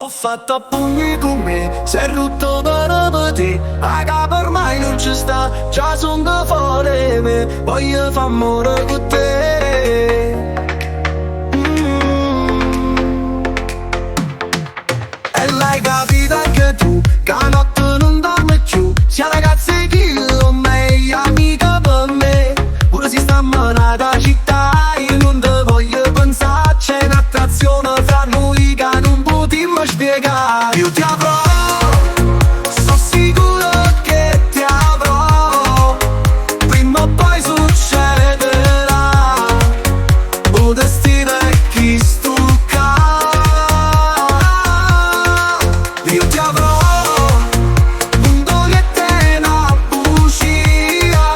Ho fatto a pugni con me, si è rotto per te. A capo ormai non ci sta, già sono fuori me. Voglio far amore con te. E l'hai capito anche tu, che a notte non dorme più. Sia ragazze che io, meglio amica per me. Pure si sta manata città, io non te voglio pensare. C'è un'attrazione fra noi che non potremmo spiegare. Io ti avrò, sono sicuro che ti avrò. Prima o poi succederà. O destino è chi stucca. Io ti avrò, mondo che te una bugia.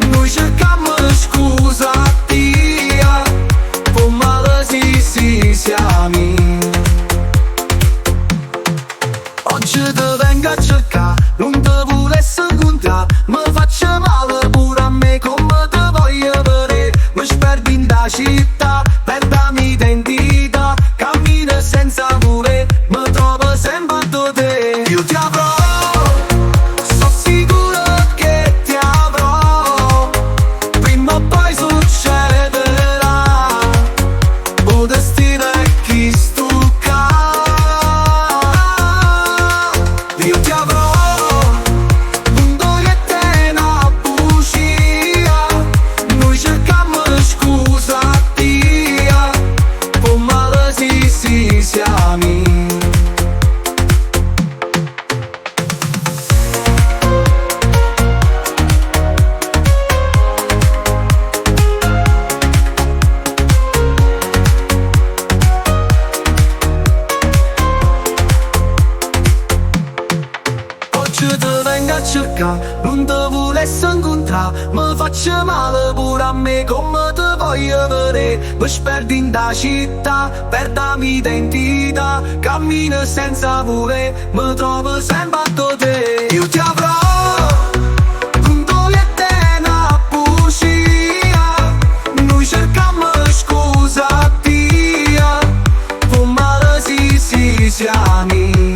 Noi cercammo scusa via, con male sì siamo. Oggi te vengo a cercare, non te volessi incontrare. Mi faccio male pure a me come te voglio vedere. Mi sperdi in da città, perdami identità. Cammino senza voler, mi trovo sempre da te. Io ti avrò, sono sicuro che ti avrò. Prima o poi succederà. O destino è chi stucca. Io ti avrò, mondo che te una bugia. Noi cercammo scusa via, con male sì siamo. Oggi te vengo a cercare, non te volessi incontrare. Mi faccio male pure a me come te voglio vedere. Mi sperdi in da città, perdami identità. Cammino senza voler, mi trovo sempre da te. Io ti avrò, mondo che te una bugia. Noi cercammo scusa via, con male sì siamo.